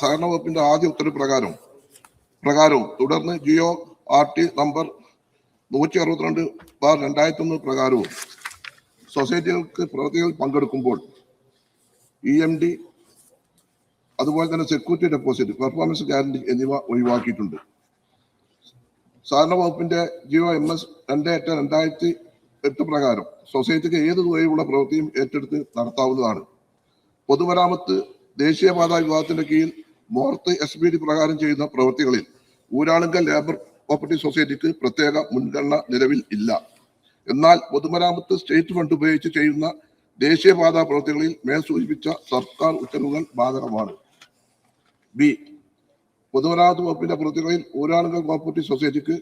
സഹകരണ വകുപ്പിന്റെ ആദ്യ ഉത്തരവ് പ്രകാരവും തുടർന്ന് GORT നമ്പർ 162/2001 പ്രകാരവും സൊസൈറ്റികൾക്ക് പ്രവൃത്തികളിൽ പങ്കെടുക്കുമ്പോൾ EMD അതുപോലെ തന്നെ സെക്യൂരിറ്റി ഡെപ്പോസിറ്റ്, പെർഫോമൻസ് ഗ്യാരണ്ടി എന്നിവ ഒഴിവാക്കിയിട്ടുണ്ട്. സഹകരണ വകുപ്പിന്റെ GOMS 28/2008 പ്രകാരം സൊസൈറ്റിക്ക് ഏത് തുകയുള്ള പ്രവൃത്തിയും ഏറ്റെടുത്ത് നടത്താവുന്നതാണ്. പൊതുമരാമത്ത് ദേശീയപാത വിഭാഗത്തിന്റെ കീഴിൽ മോർത്ത് SBD പ്രകാരം ചെയ്യുന്ന പ്രവൃത്തികളിൽ ഊരാളുങ്കൽ ലേബർ കോപ്പറേറ്റീവ് സൊസൈറ്റിക്ക് പ്രത്യേക മുൻഗണന നിലവിൽ ഇല്ല. എന്നാൽ പൊതുമരാമത്ത് സ്റ്റേറ്റ് ഫണ്ട് ഉപയോഗിച്ച് ചെയ്യുന്ന ദേശീയപാത പ്രവൃത്തികളിൽ മേൽ സൂചിപ്പിച്ച സർക്കാർ ഉത്തരവുകൾ ബാധകമാണ്. B. പൊതുമരാമത്ത് വകുപ്പിന്റെ പ്രവൃത്തികളിൽ ഊരാളുങ്കൽ കോപ്പറേറ്റീവ് സൊസൈറ്റിക്ക്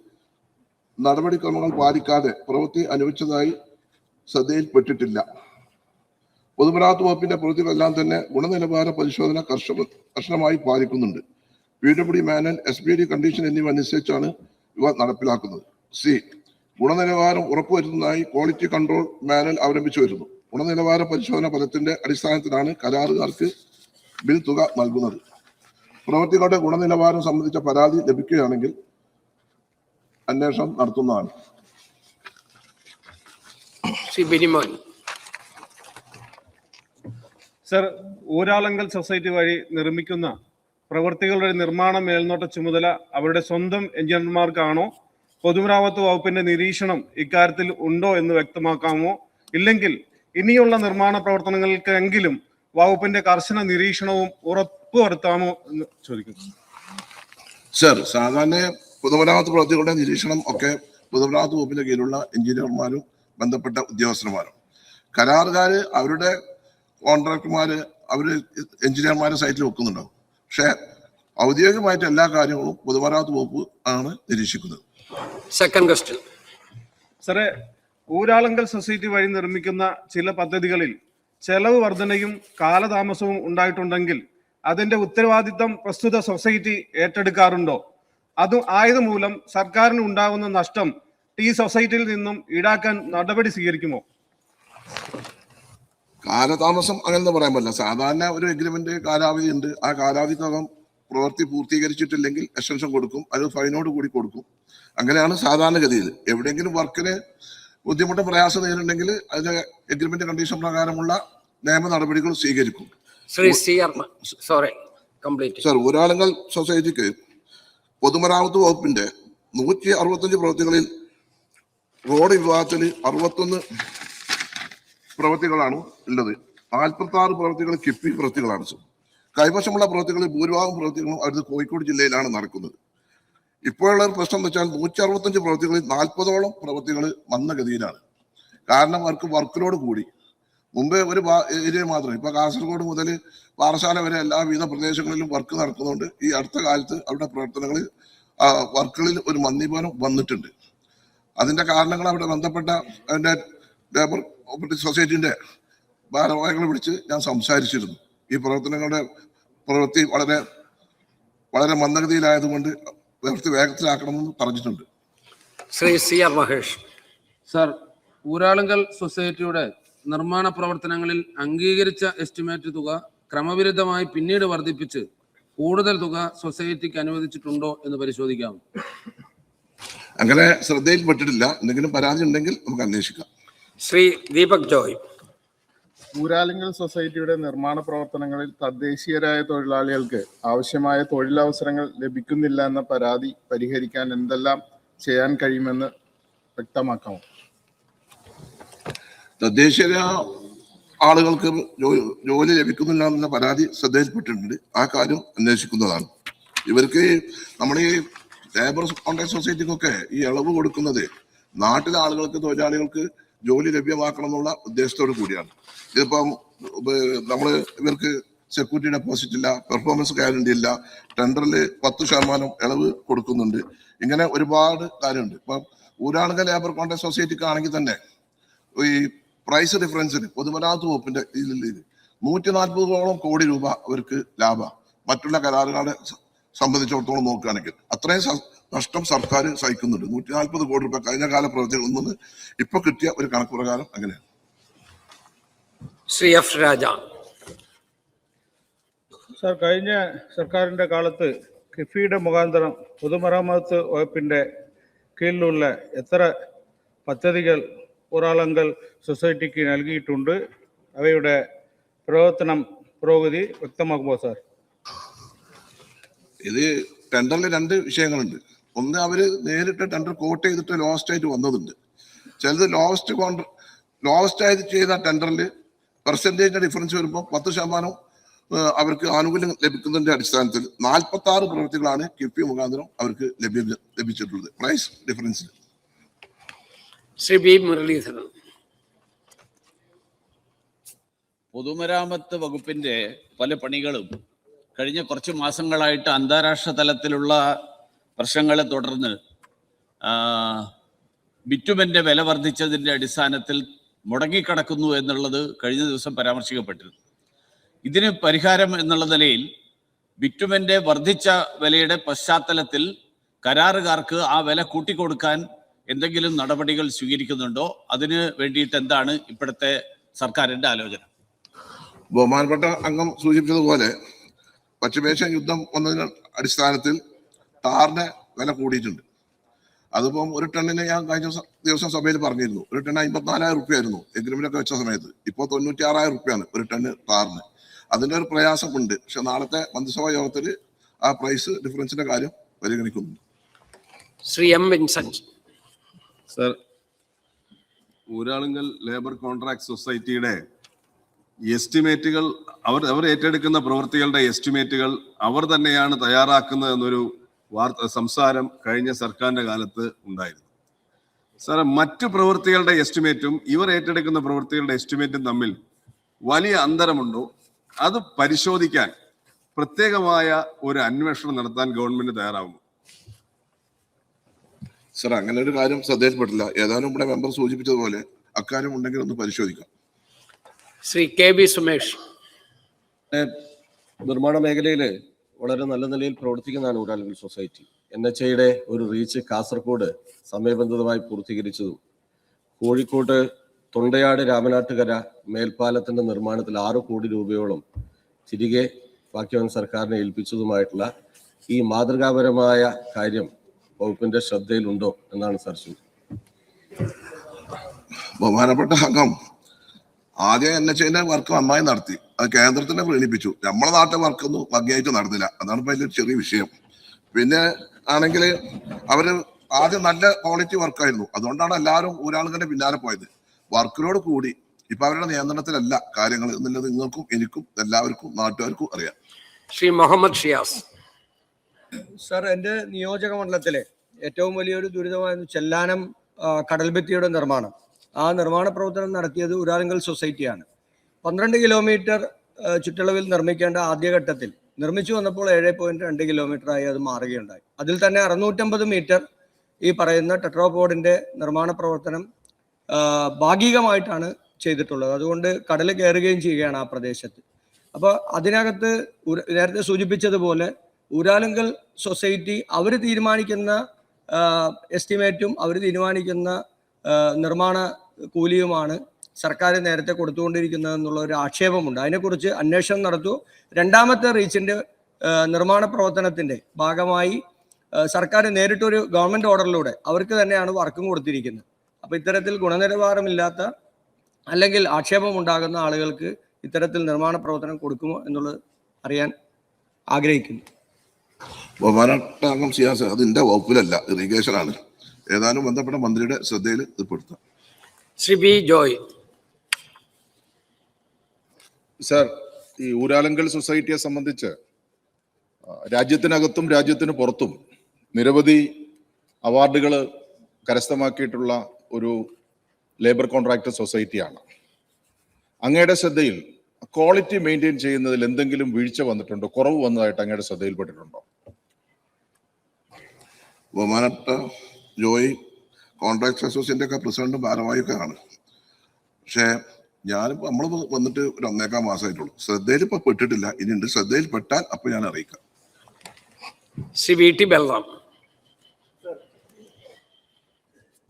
നടപടിക്രമങ്ങൾ പാലിക്കാതെ പ്രവൃത്തി അനുവദിച്ചതായി ശ്രദ്ധയിൽപ്പെട്ടിട്ടില്ല. പൊതുമരാമത്ത് വകുപ്പിന്റെ പ്രവൃത്തികളെല്ലാം തന്നെ ഗുണനിലവാര പരിശോധന കർശനമായി പാലിക്കുന്നുണ്ട്. PWD മാനുവൽ, SBD കണ്ടീഷൻ എന്നിവ അനുസരിച്ചാണ് ഇവ നടപ്പിലാക്കുന്നത്. C. ഗുണനിലവാരം ഉറപ്പുവരുത്തുന്നതായി ക്വാളിറ്റി കൺട്രോൾ മാനുവൽ അവലംബിച്ചു വരുന്നു. ഗുണനിലവാര പരിശോധന ഫലത്തിന്റെ അടിസ്ഥാനത്തിലാണ് കരാറുകാർക്ക് ബിൽ തുക നൽകുന്നത്. പ്രവൃത്തികളുടെ ഗുണനിലവാരം സംബന്ധിച്ച പരാതി ലഭിക്കുകയാണെങ്കിൽ അന്വേഷണം നടത്തുന്നതാണ്. സർ, ഊരാളുങ്കൽ സൊസൈറ്റി വഴി നിർമ്മിക്കുന്ന പ്രവൃത്തികളുടെ നിർമ്മാണ മേൽനോട്ട ചുമതല അവരുടെ സ്വന്തം എഞ്ചിനീയർമാർക്കാണോ? പൊതുമരാമത്ത് വകുപ്പിന്റെ നിരീക്ഷണം ഇക്കാര്യത്തിൽ ഉണ്ടോ എന്ന് വ്യക്തമാക്കാമോ? ഇല്ലെങ്കിൽ ഇനിയുള്ള നിർമ്മാണ പ്രവർത്തനങ്ങൾക്കെങ്കിലും വകുപ്പിന്റെ കർശന നിരീക്ഷണവും ഉറപ്പുവരുത്താമോ എന്ന് ചോദിക്കുന്നു. സർ, സാധാരണ പൊതുമരാമത്ത് പ്രവൃത്തികളുടെ നിരീക്ഷണം ഒക്കെ പൊതുമരാമത്ത് വകുപ്പിന്റെ കീഴിലുള്ള എഞ്ചിനീയർമാരും ബന്ധപ്പെട്ട ഉദ്യോഗസ്ഥന്മാരും, കരാറുകാര് അവരുടെ കോൺട്രാക്ടർമാര് അവര് എഞ്ചിനീയർമാരെ സൈറ്റിൽ വെക്കുന്നുണ്ടാവും. പക്ഷെ ഔദ്യോഗികമായിട്ട് എല്ലാ കാര്യങ്ങളും പൊതുമരാമത്ത് വകുപ്പ് ആണ് നിരീക്ഷിക്കുന്നത്. Second question. സാറേ, ഊരാളുങ്കൽ സൊസൈറ്റി വഴി നിർമ്മിക്കുന്ന ചില പദ്ധതികളിൽ ചെലവ് വർധനയും കാലതാമസവും ഉണ്ടായിട്ടുണ്ടെങ്കിൽ അതിന്റെ ഉത്തരവാദിത്തം പ്രസ്തുത സൊസൈറ്റി ഏറ്റെടുക്കാറുണ്ടോ? ആയതുമൂലം സർക്കാരിന് ഉണ്ടാകുന്ന നഷ്ടം ഈ സൊസൈറ്റിയിൽ നിന്നും ഈടാക്കാൻ നടപടി സ്വീകരിക്കുമോ? കാലതാമസം അങ്ങനെ പറയാൻ പറ്റില്ല. സാധാരണ ഒരു എഗ്രിമെന്റ് കാലാവധി ഉണ്ട്. ആ കാലാവധിക്കകം പ്രവൃത്തി പൂർത്തീകരിച്ചിട്ടില്ലെങ്കിൽ എക്സ്റ്റൻഷൻ കൊടുക്കും, അത് ഫൈനോട് കൂടി കൊടുക്കും. അങ്ങനെയാണ് സാധാരണഗതിയിൽ. എവിടെയെങ്കിലും വർക്കിന് ബുദ്ധിമുട്ട് പ്രയാസം നേരിട്ടുണ്ടെങ്കിൽ അതിന്റെ എഗ്രിമെന്റ് കണ്ടീഷൻ പ്രകാരമുള്ള നിയമ നടപടികൾ സ്വീകരിക്കും. സർ, ഊരാളുങ്കൽ സൊസൈറ്റിക്ക് പൊതുമരാമത്ത് വകുപ്പിന്റെ 165 പ്രവൃത്തികളിൽ റോഡ് വിഭാഗത്തിൽ 61 പ്രവൃത്തികളാണ് ഉള്ളത്. 46 പ്രവൃത്തികൾ കിഫ്ബി പ്രവൃത്തികളാണ്. കൈവശമുള്ള പ്രവൃത്തികളിൽ ഭൂരിഭാഗം പ്രവൃത്തികളും അടുത്ത് കോഴിക്കോട് ജില്ലയിലാണ് നടക്കുന്നത്. ഇപ്പോഴുള്ള ഒരു പ്രശ്നം എന്ന് വെച്ചാൽ 165 പ്രവൃത്തികളിൽ 40ഓളം പ്രവൃത്തികൾ മന്ദഗതിയിലാണ്. കാരണം അവർക്ക് വർക്കിലോട് കൂടി. മുമ്പേ ഒരു ഏരിയ മാത്രം, ഇപ്പൊ കാസർഗോഡ് മുതൽ പാറശാല വരെ എല്ലാവിധ പ്രദേശങ്ങളിലും വർക്ക് നടക്കുന്നതുകൊണ്ട് ഈ അടുത്ത കാലത്ത് അവരുടെ പ്രവർത്തനങ്ങളിൽ വർക്കുകളിൽ ഒരു മന്ദീപനം വന്നിട്ടുണ്ട്. അതിന്റെ കാരണങ്ങൾ അവിടെ ബന്ധപ്പെട്ട അതിന്റെ ലേബർ കോപ്പറേറ്റീവ് സൊസൈറ്റിന്റെ ഭാരവാഹികളെ വിളിച്ച് ഞാൻ സംസാരിച്ചിരുന്നു. ഈ പ്രവൃത്തി വളരെ വളരെ മന്ദഗതിയിലായതുകൊണ്ട് പ്രവൃത്തി വേഗത്തിലാക്കണമെന്ന് പറഞ്ഞിട്ടുണ്ട്. ശ്രീ CR മഹേഷ്. സർ, ഊരാളുങ്കൽ സൊസൈറ്റിയുടെ നിർമ്മാണ പ്രവർത്തനങ്ങളിൽ അംഗീകരിച്ച എസ്റ്റിമേറ്റ് തുക ക്രമവിരുദ്ധമായി പിന്നീട് വർദ്ധിപ്പിച്ച് കൂടുതൽ തുക സൊസൈറ്റിക്ക് അനുവദിച്ചിട്ടുണ്ടോ എന്ന് പരിശോധിക്കാം. അങ്ങനെ ശ്രദ്ധയിൽപ്പെട്ടിട്ടില്ല. എന്തെങ്കിലും പരാതി ഉണ്ടെങ്കിൽ നമുക്ക് അന്വേഷിക്കാം. ശ്രീ ദീപക് ജോയ്. ഊരാളുങ്കൽ സൊസൈറ്റിയുടെ നിർമ്മാണ പ്രവർത്തനങ്ങളിൽ തദ്ദേശീയരായ തൊഴിലാളികൾക്ക് ആവശ്യമായ തൊഴിലവസരങ്ങൾ ലഭിക്കുന്നില്ല എന്ന പരാതി പരിഹരിക്കാൻ എന്തെല്ലാം ചെയ്യാൻ കഴിയുമെന്ന് വ്യക്തമാക്കാമോ? തദ്ദേശീയ ആളുകൾക്ക് ജോലി ലഭിക്കുന്നില്ല എന്ന പരാതി ശ്രദ്ധയിൽപ്പെട്ടിട്ടുണ്ട്. ആ കാര്യം അന്വേഷിക്കുന്നതാണ്. ഇവർക്ക് നമ്മൾ ഈ ലേബർ കോൺട്രാക്ട് സൊസൈറ്റിക്കൊക്കെ ഈ ഇളവ് കൊടുക്കുന്നത് നാട്ടിലെ ആളുകൾക്ക്, തൊഴിലാളികൾക്ക് ജോലി ലഭ്യമാക്കണം എന്നുള്ള ഉദ്ദേശത്തോടു കൂടിയാണ്. ഇതിപ്പം ഇവർക്ക് സെക്യൂരിറ്റി ഡെപ്പോസിറ്റ് ഇല്ല, പെർഫോമൻസ് ഗ്യാരണ്ടി ഇല്ല, ടെൻഡറിൽ 10% ഇളവ് കൊടുക്കുന്നുണ്ട്. ഇങ്ങനെ ഒരുപാട് കാര്യമുണ്ട്. ഇപ്പം ഊരാളുങ്കൽ ലേബർ കോൺട്രാക്ട് സൊസൈറ്റിക്ക് ആണെങ്കിൽ തന്നെ ഈ പ്രൈസ് ഡിഫറൻസിന് പൊതുമരാമത്ത് വകുപ്പിന്റെ ഇതിൽ 140 കോടി രൂപ അവർക്ക് ലാഭം. മറ്റുള്ള കരാറുകാരെ സംബന്ധിച്ചിടത്തോളം നോക്കുകയാണെങ്കിൽ അത്രയും നഷ്ടം സർക്കാർ സഹിക്കുന്നുണ്ട്. 140 കോടി രൂപ കഴിഞ്ഞ കാല പ്രവൃത്തികളിൽ നിന്ന് ഇപ്പൊ കിട്ടിയ ഒരു കണക്ക് പ്രകാരം അങ്ങനെയാണ്. ശ്രീ F. രാജ. സാർ, കഴിഞ്ഞ സർക്കാരിൻ്റെ കാലത്ത് കിഫിയുടെ മുഖാന്തരം പൊതുമരാമത്ത് വകുപ്പിൻ്റെ കീഴിലുള്ള എത്ര പദ്ധതികൾ ഊരാളുങ്കൽ സൊസൈറ്റിക്ക് നൽകിയിട്ടുണ്ട്? അവയുടെ പ്രവർത്തനം പുരോഗതി വ്യക്തമാക്കുമോ സാർ? ഇത് ടെൻഡറിൽ രണ്ട് വിഷയങ്ങളുണ്ട്. ഒന്ന്, അവര് നേരിട്ട് ടെൻഡർ കോട്ട് ചെയ്തിട്ട് ലോസ്റ്റ് ആയിട്ട് വന്നതുണ്ട്. ചിലത് ലോസ്റ്റ് ആയിട്ട് ചെയ്ത ടെൻഡറിൽ പെർസെൻറ്റേജിന്റെ ഡിഫറൻസ് വരുമ്പോൾ 10% അവർക്ക് ആനുകൂല്യം ലഭിക്കുന്നതിന്റെ അടിസ്ഥാനത്തിൽ 46 പ്രവൃത്തികളാണ് കിഫ്ബി മുഖാന്തരം അവർക്ക് ലഭിച്ചിട്ടുള്ളത് പ്രൈസ് ഡിഫറൻസിൽ. ശ്രീ ബി മുരളീധരൻ. പൊതുമരാമത്ത് വകുപ്പിന്റെ പല പണികളും കഴിഞ്ഞ കുറച്ച് മാസങ്ങളായിട്ട് അന്താരാഷ്ട്ര തലത്തിലുള്ള പ്രശ്നങ്ങളെ തുടർന്ന് ബിറ്റുമന്റെ വില വർദ്ധിച്ചതിന്റെ അടിസ്ഥാനത്തിൽ മുടങ്ങിക്കിടക്കുന്നു എന്നുള്ളത് കഴിഞ്ഞ ദിവസം പരാമർശിക്കപ്പെട്ടിരുന്നു. ഇതിന് പരിഹാരം എന്നുള്ള നിലയിൽ ബിറ്റുമന്റെ വർദ്ധിച്ച വിലയുടെ പശ്ചാത്തലത്തിൽ കരാറുകാർക്ക് ആ വില കൂട്ടിക്കൊടുക്കാൻ എന്തെങ്കിലും നടപടികൾ സ്വീകരിക്കുന്നുണ്ടോ? അതിന് വേണ്ടിയിട്ട് എന്താണ് ഇപ്പോഴത്തെ സർക്കാരിന്റെ ആലോചന? ബഹുമാനപ്പെട്ട അംഗം സൂചിപ്പിച്ചതുപോലെ പശ്ചിമേഷ്യൻ യുദ്ധം വന്നതിന് അടിസ്ഥാനത്തിൽ ടാറിന്റെ വില കൂടിയിട്ടുണ്ട്. അതിപ്പം ഒരു ടണ്ണിന് ഞാൻ കഴിഞ്ഞ ദിവസം സഭയിൽ പറഞ്ഞിരുന്നു, ഒരു ടണ്ണ് 54,000 റുപ്യ ആയിരുന്നു എഗ്രിമെന്റൊക്കെ വെച്ച സമയത്ത്. ഇപ്പോൾ 96,000 റുപ്യാണ് ഒരു ടണ്ണ് ടാറിന്. അതിന്റെ ഒരു പ്രയാസമുണ്ട്. പക്ഷെ നാളത്തെ മന്ത്രിസഭാ യോഗത്തിൽ ആ പ്രൈസ് ഡിഫറൻസിന്റെ കാര്യം പരിഗണിക്കുന്നുണ്ട്. Shri M Vincent. Sir, Uralungal labour contract സൊസൈറ്റിയുടെ എസ്റ്റിമേറ്റുകൾ അവർ ഏറ്റെടുക്കുന്ന പ്രവൃത്തികളുടെ എസ്റ്റിമേറ്റുകൾ അവർ തന്നെയാണ് തയ്യാറാക്കുന്നത് എന്നൊരു സംസാരം കഴിഞ്ഞ സർക്കാരിന്റെ കാലത്ത് ഉണ്ടായിരുന്നു. സാർ, മറ്റു പ്രവൃത്തികളുടെ എസ്റ്റിമേറ്റും ഇവർ ഏറ്റെടുക്കുന്ന പ്രവൃത്തികളുടെ എസ്റ്റിമേറ്റും തമ്മിൽ വലിയ അന്തരമുണ്ടോ? അത് പരിശോധിക്കാൻ പ്രത്യേകമായ ഒരു അന്വേഷണം നടത്താൻ ഗവൺമെന്റ് തയ്യാറാവുമോ? സർ, അങ്ങനെ ഒരു കാര്യം ശ്രദ്ധയിൽപ്പെട്ടില്ല. ഏതാനും ഇവിടെ മെമ്പർ സൂചിപ്പിച്ചതുപോലെ അക്കാര്യം ഉണ്ടെങ്കിൽ ഒന്ന് പരിശോധിക്കാം. Shri K B Sumesh. നിർമ്മാണ മേഖലയിൽ വളരെ നല്ല നിലയിൽ പ്രവർത്തിക്കുന്നതാണ് ഊരാളുങ്കൽ സൊസൈറ്റി. NHAയുടെ ഒരു റീച്ച് കാസർഗോഡ് സമയബന്ധിതമായി പൂർത്തീകരിച്ചതും കോഴിക്കോട് തൊണ്ടയാട് രാമനാട്ടുകര മേൽപ്പാലത്തിന്റെ നിർമ്മാണത്തിൽ 6 കോടി രൂപയോളം തിരികെ ബാക്കിവൻ സർക്കാരിനെ ഏൽപ്പിച്ചതുമായിട്ടുള്ള ഈ മാതൃകാപരമായ കാര്യം വകുപ്പിന്റെ ശ്രദ്ധയിലുണ്ടോ എന്നാണ് സർ ചോദിച്ചത്. ബഹുമാനപ്പെട്ട അംഗം, ആദ്യം NHAന്റെ വർക്ക് നന്നായി നടത്തി, അത് കേന്ദ്രത്തിനെ പ്രീണിപ്പിച്ചു. നമ്മളെ നാട്ടിലെ വർക്കൊന്നും ഭംഗിയായിട്ട് നടന്നില്ല. അതാണ് ഇപ്പൊ അതിന്റെ ചെറിയ വിഷയം. പിന്നെ ആണെങ്കിൽ അവര് ആദ്യം നല്ല ക്വാളിറ്റി വർക്കായിരുന്നു, അതുകൊണ്ടാണ് എല്ലാവരും ഊരാളുകളുടെ പിന്നാലെ പോയത്. വർക്കിനോട് കൂടി ഇപ്പൊ അവരുടെ നിയന്ത്രണത്തിലല്ല കാര്യങ്ങൾ എന്നുള്ളത് നിങ്ങൾക്കും എനിക്കും എല്ലാവർക്കും നാട്ടുകാർക്കും അറിയാം. ശ്രീ മുഹമ്മദ് ഷിയാസ്. സർ, എൻ്റെ നിയോജക മണ്ഡലത്തിലെ ഏറ്റവും വലിയൊരു ദുരിതമായിരുന്നു ചെല്ലാനം കടൽഭിത്തിയുടെ നിർമ്മാണം. ആ നിർമ്മാണ പ്രവർത്തനം നടത്തിയത് ഊരാളുങ്കൽ സൊസൈറ്റിയാണ്. 12 കിലോമീറ്റർ ചുറ്റളവിൽ നിർമ്മിക്കേണ്ട ആദ്യഘട്ടത്തിൽ നിർമ്മിച്ചു വന്നപ്പോൾ 7.2 കിലോമീറ്ററായി അത് മാറുകയുണ്ടായി. അതിൽ തന്നെ 650 മീറ്റർ ഈ പറയുന്ന ടെട്രോപോഡിന്റെ നിർമ്മാണ പ്രവർത്തനം ഭാഗികമായിട്ടാണ് ചെയ്തിട്ടുള്ളത്. അതുകൊണ്ട് കടൽ കയറുകയും ചെയ്യുകയാണ് ആ പ്രദേശത്ത്. അപ്പോൾ അതിനകത്ത് നേരത്തെ സൂചിപ്പിച്ചതുപോലെ ഊരാളുങ്കൽ സൊസൈറ്റി അവർ തീരുമാനിക്കുന്ന എസ്റ്റിമേറ്റും അവർ തീരുമാനിക്കുന്ന നിർമ്മാണ കൂലിയുമാണ് സർക്കാർ നേരത്തെ കൊടുത്തുകൊണ്ടിരിക്കുന്നത് എന്നുള്ള ഒരു ആക്ഷേപമുണ്ട്. അതിനെക്കുറിച്ച് അന്വേഷണം നടത്തൂ. രണ്ടാമത്തെ റീച്ചിന്റെ നിർമ്മാണ പ്രവർത്തനത്തിന്റെ ഭാഗമായി സർക്കാർ നേരിട്ടൊരു ഗവൺമെന്റ് ഓർഡറിലൂടെ അവർക്ക് തന്നെയാണ് വർക്കും കൊടുത്തിരിക്കുന്നത്. അപ്പൊ ഇത്തരത്തിൽ ഗുണനിലവാരമില്ലാത്ത അല്ലെങ്കിൽ ആക്ഷേപമുണ്ടാകുന്ന ആളുകൾക്ക് ഇത്തരത്തിൽ നിർമ്മാണ പ്രവർത്തനം കൊടുക്കുമോ എന്നുള്ളത് അറിയാൻ ആഗ്രഹിക്കുന്നു. ബഹുമാനപ്പെട്ട അംഗം സിയാസ്, അത് എന്റെ വകുപ്പിലല്ല, ഇറിഗേഷൻ ആണ്. ഏതാനും ബന്ധപ്പെട്ട മന്ത്രിയുടെ ശ്രദ്ധയിൽ ഇത് പെടുത്താം. ശ്രീ ബി ജോയ്. സർ, ഈ ഊരാളുങ്കൽ സൊസൈറ്റിയെ സംബന്ധിച്ച് രാജ്യത്തിനകത്തും രാജ്യത്തിന് പുറത്തും നിരവധി അവാർഡുകൾ കരസ്ഥമാക്കിയിട്ടുള്ള ഒരു ലേബർ കോൺട്രാക്ടർ സൊസൈറ്റിയാണ്. അങ്ങയുടെ ശ്രദ്ധയിൽ ക്വാളിറ്റി മെയിൻറ്റെയിൻ ചെയ്യുന്നതിൽ എന്തെങ്കിലും വീഴ്ച വന്നിട്ടുണ്ടോ, കുറവ് വന്നതായിട്ട് അങ്ങയുടെ ശ്രദ്ധയിൽപ്പെട്ടിട്ടുണ്ടോ? ബഹുമാനപ്പെട്ട ജോയ് കോൺട്രാക്ട് അസോസിയേഷൻ്റെ ഒക്കെ പ്രസിഡന്റും ഭാരവാഹിയൊക്കെ ആണ്. പക്ഷേ നമ്മൾ വന്നിട്ട് ഒരു 1.25 മാസമായിട്ടുള്ളൂ. ശ്രദ്ധയിൽ ഇപ്പൊ പെട്ടിട്ടില്ല. ഇനിയുണ്ട്, ശ്രദ്ധയിൽ പെട്ടാൽ അപ്പൊ ഞാൻ അറിയിക്കാം. Shri V T Balram.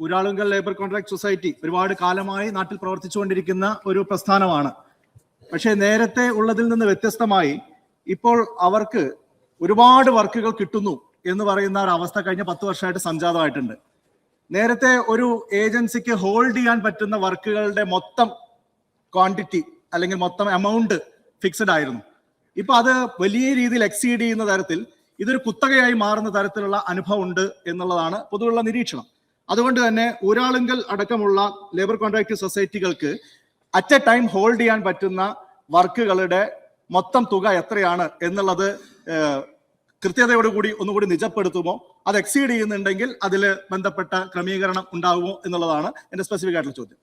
Uralungal labour contract society ഒരുപാട് കാലമായി നാട്ടിൽ പ്രവർത്തിച്ചുകൊണ്ടിരിക്കുന്ന ഒരു പ്രസ്ഥാനമാണ്. പക്ഷേ നേരത്തെ ഉള്ളതിൽ നിന്ന് വ്യത്യസ്തമായി ഇപ്പോൾ അവർക്ക് ഒരുപാട് വർക്കുകൾ കിട്ടുന്നു എന്ന് പറയുന്ന ഒരു അവസ്ഥ കഴിഞ്ഞ 10 വർഷമായിട്ട് സംജാതമായിട്ടുണ്ട്. നേരത്തെ ഒരു ഏജൻസിക്ക് ഹോൾഡ് ചെയ്യാൻ പറ്റുന്ന വർക്കുകളുടെ മൊത്തം ക്വാണ്ടിറ്റി അല്ലെങ്കിൽ മൊത്തം എമൗണ്ട് ഫിക്സഡ് ആയിരുന്നു. ഇപ്പൊ അത് വലിയ രീതിയിൽ എക്സീഡ് ചെയ്യുന്ന തരത്തിൽ ഇതൊരു കുത്തകയായി മാറുന്ന തരത്തിലുള്ള അനുഭവം ഉണ്ട് എന്നുള്ളതാണ് പൊതുവുള്ള നിരീക്ഷണം. അതുകൊണ്ട് തന്നെ ഊരാളുങ്കൽ അടക്കമുള്ള ലേബർ കോൺട്രാക്ട് സൊസൈറ്റികൾക്ക് അറ്റ് എ ടൈം ഹോൾഡ് ചെയ്യാൻ പറ്റുന്ന വർക്കുകളുടെ മൊത്തം തുക എത്രയാണ് എന്നുള്ളത് കൃത്യതയോടുകൂടി ഒന്നുകൂടി നിജപ്പെടുത്തുമോ, അത് എക്സീഡ് ചെയ്യുന്നുണ്ടെങ്കിൽ അതിൽ ബന്ധപ്പെട്ട ക്രമീകരണം ഉണ്ടാകുമോ എന്നുള്ളതാണ് എൻ്റെ സ്പെസിഫിക് ആയിട്ടുള്ള ചോദ്യം.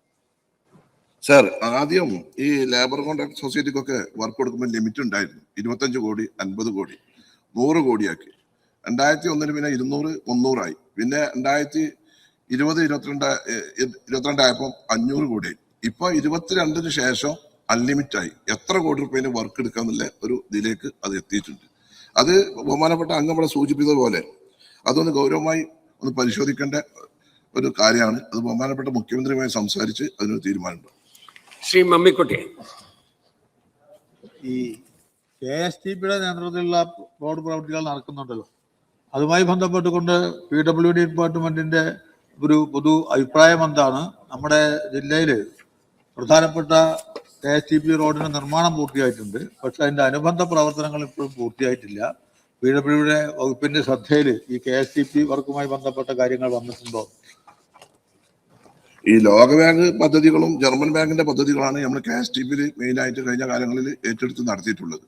സാർ, ആദ്യം ഈ ലേബർ കോൺട്രാക്ട് സൊസൈറ്റിക്കൊക്കെ വർക്ക് കൊടുക്കുമ്പോൾ ലിമിറ്റ് ഉണ്ടായിരുന്നു. 25 കോടി, 50 കോടി, 100 കോടിയാക്കി. 2001 പിന്നെ 200, 300 പിന്നെ 2020-22 ആയപ്പോൾ 500 കോടിയായി. ഇപ്പൊ 22 ശേഷം അൺലിമിറ്റ് ആയി. എത്ര കോടി രൂപേന് വർക്ക് എടുക്കാന്നുള്ള ഒരു ഇതിലേക്ക് അത് എത്തിയിട്ടുണ്ട്. അത് ബഹുമാനപ്പെട്ട അംഗം ഇവിടെ സൂചിപ്പിച്ചതുപോലെ അതൊന്ന് ഗൗരവമായി ഒന്ന് പരിശോധിക്കേണ്ട ഒരു കാര്യമാണ്. അത് ബഹുമാനപ്പെട്ട മുഖ്യമന്ത്രിയുമായി സംസാരിച്ച് അതിനൊരു തീരുമാനമുണ്ട്. ശ്രീ മമ്മിക്കുട്ടി. ഈ KSTPയുടെ നേതൃത്വത്തിലുള്ള റോഡ് പ്രവൃത്തികൾ നടക്കുന്നുണ്ടല്ലോ, അതുമായി ബന്ധപ്പെട്ടുകൊണ്ട് PWD ഡിപ്പാർട്ട്മെന്റിന്റെ ഒരു പൊതു അഭിപ്രായം എന്താണ്? നമ്മുടെ ജില്ലയിൽ പ്രധാനപ്പെട്ട KSTP റോഡിന് നിർമ്മാണം പൂർത്തിയായിട്ടുണ്ട്, പക്ഷെ അതിന്റെ അനുബന്ധ പ്രവർത്തനങ്ങൾ ഇപ്പോഴും പൂർത്തിയായിട്ടില്ല. PWD വകുപ്പിന്റെ ശ്രദ്ധയിൽ ഈ KSTP വർക്കുമായി ബന്ധപ്പെട്ട കാര്യങ്ങൾ വന്നിട്ടുണ്ടോ? ഈ ലോകബാങ്ക് പദ്ധതികളും ജർമ്മൻ ബാങ്കിന്റെ പദ്ധതികളാണ് നമ്മൾ KSTPയിൽ മെയിനായിട്ട് കഴിഞ്ഞ കാലങ്ങളിൽ ഏറ്റെടുത്ത് നടത്തിയിട്ടുള്ളത്.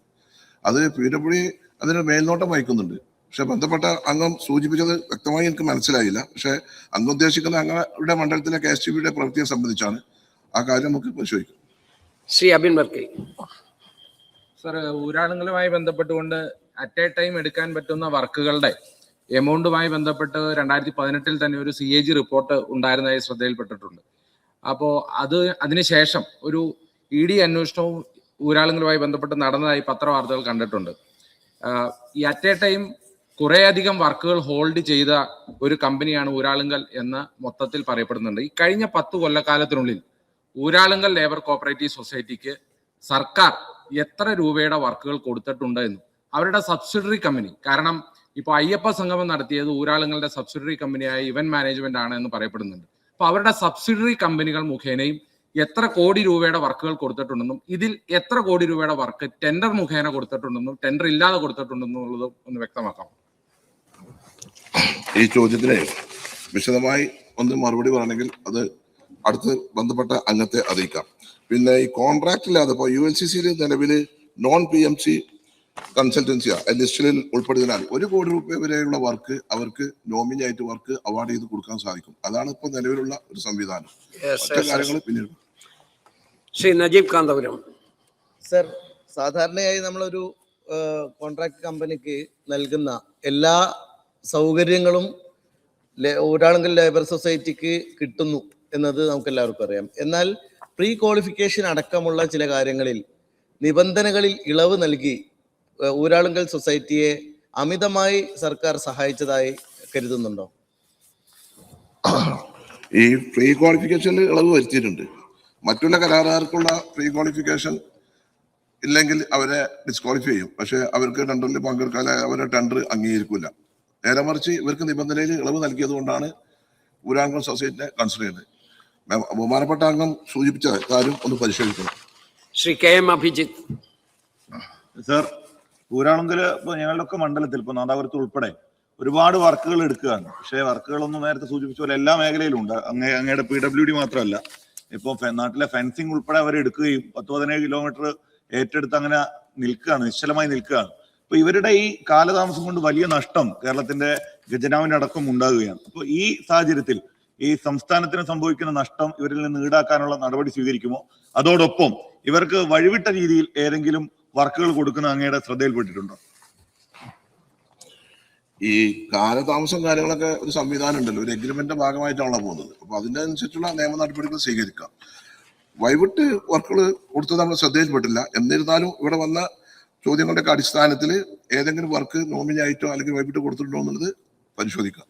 അത് PWD അതിന് മേൽനോട്ടം വഹിക്കുന്നുണ്ട്. പക്ഷെ ബന്ധപ്പെട്ട അംഗം സൂചിപ്പിച്ചത് വ്യക്തമായി എനിക്ക് മനസ്സിലായില്ല. പക്ഷെ അംഗം ഉദ്ദേശിക്കുന്ന അംഗങ്ങളുടെ മണ്ഡലത്തിലെ KSTPയുടെ പ്രവൃത്തിയെ സംബന്ധിച്ചാണ്. ആ കാര്യം നമുക്ക് പരിശോധിക്കും. ശ്രീ അബിൻ വർക്കി. സർ, ഊരാളുകളുമായി ബന്ധപ്പെട്ടുകൊണ്ട് അറ്റ് എ ടൈം എടുക്കാൻ പറ്റുന്ന വർക്കുകളുടെ എമൗണ്ടുമായി ബന്ധപ്പെട്ട് 2018 തന്നെ ഒരു CAG റിപ്പോർട്ട് ഉണ്ടായിരുന്നതായി ശ്രദ്ധയിൽപ്പെട്ടിട്ടുണ്ട്. അപ്പോൾ അതിനുശേഷം ഒരു ED അന്വേഷണവും ഊരാളുകളുമായി ബന്ധപ്പെട്ട് നടന്നതായി പത്രവാർത്തകൾ കണ്ടിട്ടുണ്ട്. ഈ അറ്റ് എ ടൈം കുറേയധികം വർക്കുകൾ ഹോൾഡ് ചെയ്ത ഒരു കമ്പനിയാണ് ഊരാളുങ്കൽ എന്ന് മൊത്തത്തിൽ പറയപ്പെടുന്നുണ്ട്. ഈ കഴിഞ്ഞ 10 കൊല്ലക്കാലത്തിനുള്ളിൽ ഊരാളുങ്കൽ ലേബർ കോപ്പറേറ്റീവ് സൊസൈറ്റിക്ക് സർക്കാർ എത്ര രൂപയുടെ വർക്കുകൾ കൊടുത്തിട്ടുണ്ട് എന്നും അവരുടെ സബ്സിഡറി കമ്പനി, കാരണം ഇപ്പോൾ അയ്യപ്പ സംഗമം നടത്തിയത് ഊരാളുങ്ങളുടെ സബ്സിഡറി കമ്പനിയായ ഇവന്റ് മാനേജ്മെന്റ് ആണ് എന്ന് പറയപ്പെടുന്നുണ്ട്. അപ്പൊ അവരുടെ സബ്സിഡറി കമ്പനികൾ മുഖേനയും എത്ര കോടി രൂപയുടെ വർക്കുകൾ കൊടുത്തിട്ടുണ്ടെന്നും ഇതിൽ എത്ര കോടി രൂപയുടെ വർക്ക് ടെൻഡർ മുഖേന കൊടുത്തിട്ടുണ്ടെന്നും ടെൻഡർ ഇല്ലാതെ കൊടുത്തിട്ടുണ്ടെന്നുള്ളത് ഒന്ന് വ്യക്തമാക്കാം. ഈ ചോദ്യത്തിന് വിശദമായി ഒന്ന് മറുപടി പറയണമെങ്കിൽ അത് അടുത്ത് ബന്ധപ്പെട്ട അംഗത്തെ അറിയിക്കാം. പിന്നെ ഈ കോൺട്രാക്ട് ഇല്ലാതെ ഇപ്പോൾ ULCCയിൽ നിലവിൽ നോൺ PMC കൺസൾട്ടൻസിയാ ലിസ്റ്റിൽ ഉൾപ്പെടുന്നതിനാൽ 1 കോടി രൂപ വരെയുള്ള വർക്ക് അവർക്ക് നോമിനി ആയിട്ട് വർക്ക് അവാർഡ് ചെയ്ത് കൊടുക്കാൻ സാധിക്കും. അതാണ് ഇപ്പോൾ നിലവിലുള്ള ഒരു സംവിധാനം. കാര്യങ്ങൾ പിന്നീട്. ശ്രീ നജീബ് കാന്തപുരം. സർ, സാധാരണയായി നമ്മളൊരു കോൺട്രാക്ട് കമ്പനിക്ക് നൽകുന്ന എല്ലാ സൗകര്യങ്ങളും ഊരാളുങ്കൽ ലേബർ സൊസൈറ്റിക്ക് കിട്ടുന്നു എന്നത് നമുക്ക് എല്ലാവർക്കും അറിയാം. എന്നാൽ പ്രീ ക്വാളിഫിക്കേഷൻ അടക്കമുള്ള ചില കാര്യങ്ങളിൽ നിബന്ധനകളിൽ ഇളവ് നൽകി ഊരാളുങ്കൽ സൊസൈറ്റിയെ അമിതമായി സർക്കാർ സഹായിച്ചതായി കരുതുന്നുണ്ടോ? ഈ പ്രീ ക്വാളിഫിക്കേഷനിൽ ഇളവ് വരുത്തിയിട്ടുണ്ട്. മറ്റുള്ള കരാറുകാർക്കുള്ള പ്രീ ക്വാളിഫിക്കേഷൻ ഇല്ലെങ്കിൽ അവരെ ഡിസ്ക്വാളിഫൈ ചെയ്യും. പക്ഷെ അവർക്ക് ടെൻഡറിൽ പങ്കെടുക്കാൻ അവരെ ടെൻഡർ അംഗീകരിക്കില്ല. നേരെ മറിച്ച് ഇവർക്ക് നിബന്ധനയിൽ ഇളവ് നൽകിയത് കൊണ്ടാണ് ഊരാളുങ്കൽ സൊസൈറ്റിനെ കൺസിഡർ ചെയ്യുന്നത്. ബഹുമാനപ്പെട്ട അംഗം സൂചിപ്പിച്ച കാര്യം ഒന്ന് പരിശോധിക്കണം. ശ്രീ KM അഭിജിത്ത്. സർ, ഊരാളുങ്കല് ഇപ്പോൾ ഞങ്ങളുടെയൊക്കെ മണ്ഡലത്തിൽ ഇപ്പോൾ നാദാപുരത്ത് ഉൾപ്പെടെ ഒരുപാട് വർക്കുകൾ എടുക്കുകയാണ്. പക്ഷേ വർക്കുകളൊന്നും നേരത്തെ സൂചിപ്പിച്ച പോലെ എല്ലാ മേഖലയിലും ഉണ്ട്. അങ്ങയുടെ PWD മാത്രമല്ല, ഇപ്പോൾ നാട്ടിലെ ഫെൻസിങ് ഉൾപ്പെടെ അവർ എടുക്കുകയും 10-17 കിലോമീറ്റർ ഏറ്റെടുത്ത് അങ്ങനെ നിൽക്കുകയാണ്, നിശ്ചലമായി നിൽക്കുകയാണ്. അപ്പൊ ഇവരുടെ ഈ കാലതാമസം കൊണ്ട് വലിയ നഷ്ടം കേരളത്തിന്റെ ഖജനാവിനടക്കം ഉണ്ടാകുകയാണ്. അപ്പോൾ ഈ സാഹചര്യത്തിൽ ഈ സംസ്ഥാനത്തിന് സംഭവിക്കുന്ന നഷ്ടം ഇവരിൽ നിന്ന് ഈടാക്കാനുള്ള നടപടി സ്വീകരിക്കുമോ? അതോടൊപ്പം ഇവർക്ക് വഴിവിട്ട രീതിയിൽ ഏതെങ്കിലും വർക്കുകൾ കൊടുക്കുന്ന അങ്ങയുടെ ശ്രദ്ധയിൽപ്പെട്ടിട്ടുണ്ടോ? ഈ കാലതാമസം കാര്യങ്ങളൊക്കെ ഒരു സംവിധാനം ഉണ്ടല്ലോ, ഒരു എഗ്രിമെന്റിന്റെ ഭാഗമായിട്ടാണല്ലോ പോകുന്നത്. അപ്പൊ അതിന്റെ അനുസരിച്ചുള്ള നിയമ നടപടികൾ സ്വീകരിക്കാം. വൈവിട്ട് വർക്കുകൾ കൊടുത്തത് നമ്മൾ ശ്രദ്ധയിൽപ്പെട്ടില്ല. എന്നിരുന്നാലും ഇവിടെ വന്ന ചോദ്യങ്ങളുടെ അടിസ്ഥാനത്തിൽ ഏതെങ്കിലും വർക്ക് നോമിനി ആയിട്ടോ അല്ലെങ്കിൽ വൈവിട്ട് കൊടുത്തിട്ടുണ്ടോ എന്നുള്ളത് പരിശോധിക്കാം.